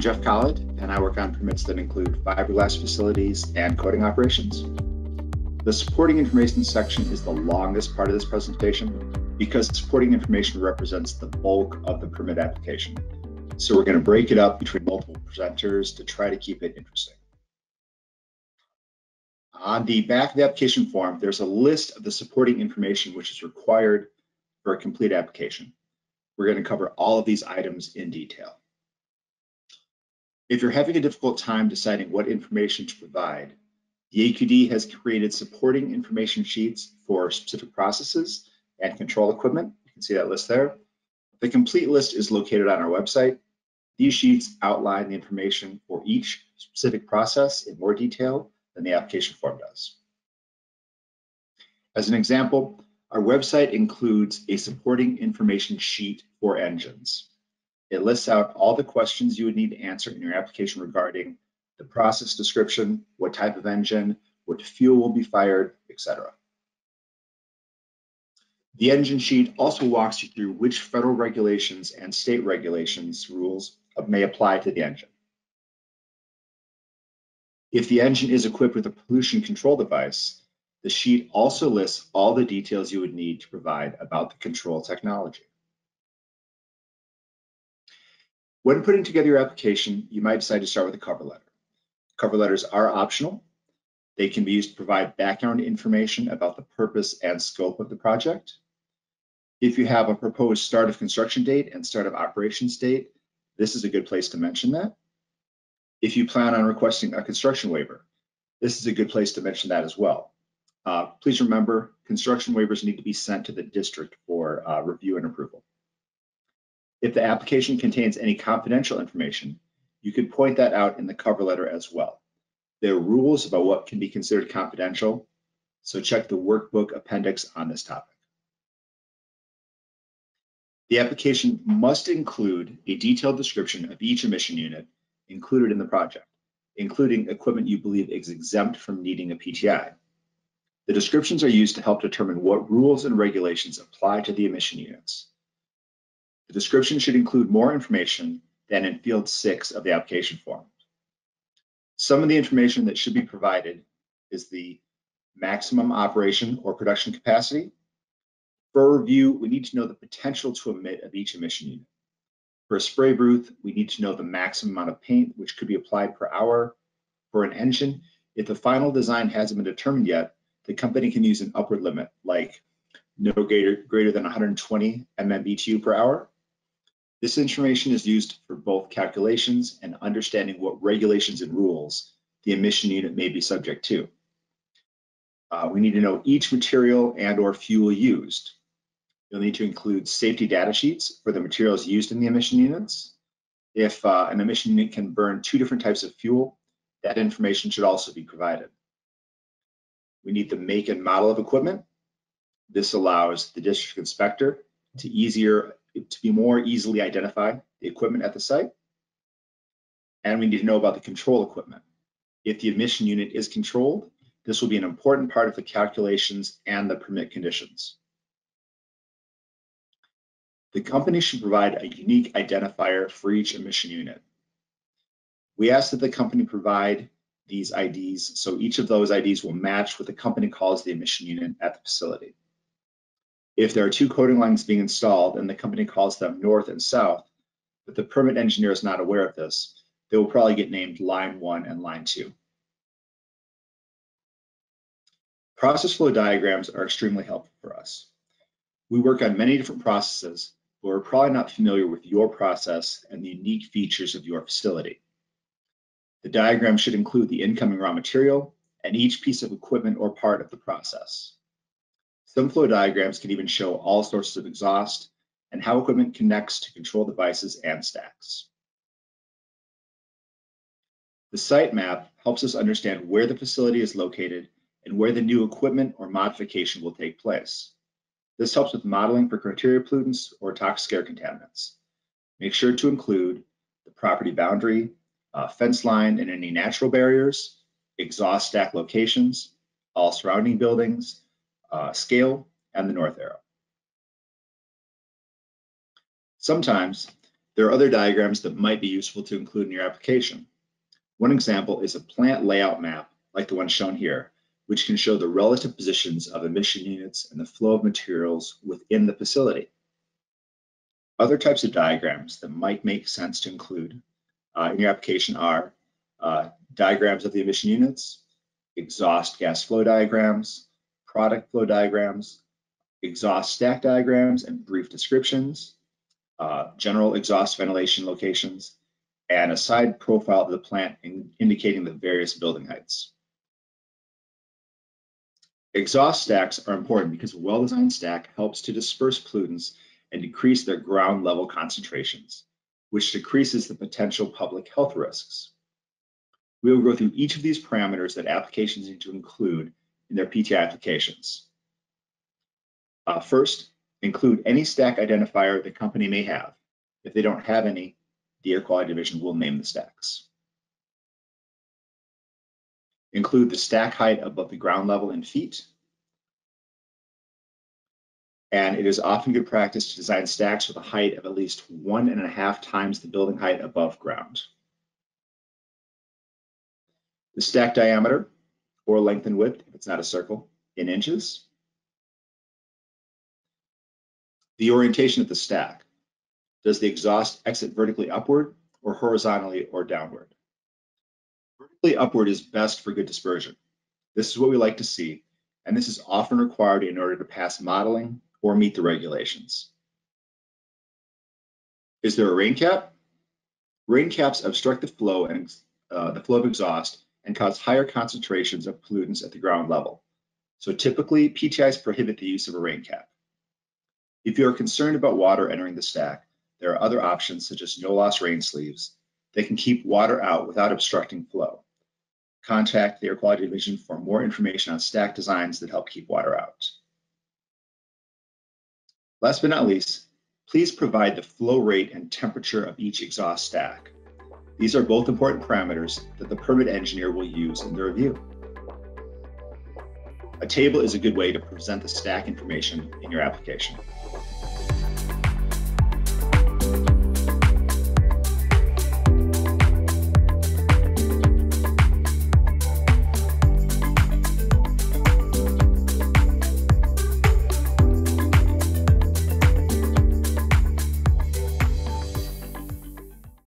Jeff Collett, and I work on permits that include fiberglass facilities and coating operations. The supporting information section is the longest part of this presentation because supporting information represents the bulk of the permit application. So we're going to break it up between multiple presenters to try to keep it interesting. On the back of the application form, there's a list of the supporting information which is required for a complete application. We're going to cover all of these items in detail. If you're having a difficult time deciding what information to provide, the AQD has created supporting information sheets for specific processes and control equipment. You can see that list there. The complete list is located on our website. These sheets outline the information for each specific process in more detail than the application form does. As an example, our website includes a supporting information sheet for engines. It lists out all the questions you would need to answer in your application regarding the process description, what type of engine, what fuel will be fired, etc. The engine sheet also walks you through which federal regulations and state regulations rules may apply to the engine. If the engine is equipped with a pollution control device, the sheet also lists all the details you would need to provide about the control technology. When putting together your application, you might decide to start with a cover letter. Cover letters are optional. They can be used to provide background information about the purpose and scope of the project. If you have a proposed start of construction date and start of operations date, this is a good place to mention that. If you plan on requesting a construction waiver, this is a good place to mention that as well. Please remember, construction waivers need to be sent to the district for review and approval. If the application contains any confidential information, you could point that out in the cover letter as well. There are rules about what can be considered confidential, so check the workbook appendix on this topic. The application must include a detailed description of each emission unit included in the project, including equipment you believe is exempt from needing a PTI. The descriptions are used to help determine what rules and regulations apply to the emission units. The description should include more information than in field 6 of the application form. Some of the information that should be provided is the maximum operation or production capacity. For review, we need to know the potential to emit of each emission unit. For a spray booth, we need to know the maximum amount of paint which could be applied per hour. For an engine, if the final design hasn't been determined yet, the company can use an upward limit, like no greater than 120 mmBtu per hour. This information is used for both calculations and understanding what regulations and rules the emission unit may be subject to. We need to know each material and or fuel used. You'll need to include safety data sheets for the materials used in the emission units. If an emission unit can burn 2 different types of fuel, that information should also be provided. We need the make and model of equipment. This allows the district inspector to be more easily identify the equipment at the site. And we need to know about the control equipment. If the emission unit is controlled, this will be an important part of the calculations and the permit conditions. The company should provide a unique identifier for each emission unit. We ask that the company provide these IDs so each of those IDs will match what the company calls the emission unit at the facility. If there are 2 coating lines being installed and the company calls them north and south, but the permit engineer is not aware of this, they will probably get named line 1 and line 2. Process flow diagrams are extremely helpful for us. We work on many different processes, but we're probably not familiar with your process and the unique features of your facility. The diagram should include the incoming raw material and each piece of equipment or part of the process. Some flow diagrams can even show all sources of exhaust and how equipment connects to control devices and stacks. The site map helps us understand where the facility is located and where the new equipment or modification will take place. This helps with modeling for criteria pollutants or toxic air contaminants. Make sure to include the property boundary, fence line and any natural barriers, exhaust stack locations, all surrounding buildings, scale, and the north arrow. Sometimes There are other diagrams that might be useful to include in your application. One example is a plant layout map, like the one shown here, which can show the relative positions of emission units and the flow of materials within the facility. Other types of diagrams that might make sense to include in your application are diagrams of the emission units, exhaust gas flow diagrams, product flow diagrams, exhaust stack diagrams and brief descriptions, general exhaust ventilation locations, and a side profile of the plant indicating the various building heights. Exhaust stacks are important because a well-designed stack helps to disperse pollutants and decrease their ground level concentrations, which decreases the potential public health risks. We will go through each of these parameters that applications need to include in their PTI applications. First, include any stack identifier the company may have. If they don't have any, the Air Quality Division will name the stacks. Include the stack height above the ground level in feet. And it is often good practice to design stacks with a height of at least 1.5 times the building height above ground. The stack diameter, or length and width, if it's not a circle, in inches. The orientation of the stack. Does the exhaust exit vertically upward or horizontally or downward? Vertically upward is best for good dispersion. This is what we like to see, and this is often required in order to pass modeling or meet the regulations. Is there a rain cap? Rain caps obstruct the flow of exhaust and cause higher concentrations of pollutants at the ground level. So typically, PTIs prohibit the use of a rain cap. If you are concerned about water entering the stack, there are other options such as no-loss rain sleeves that can keep water out without obstructing flow. Contact the Air Quality Division for more information on stack designs that help keep water out. Last but not least, please provide the flow rate and temperature of each exhaust stack. These are both important parameters that the permit engineer will use in the review. A table is a good way to present the stack information in your application.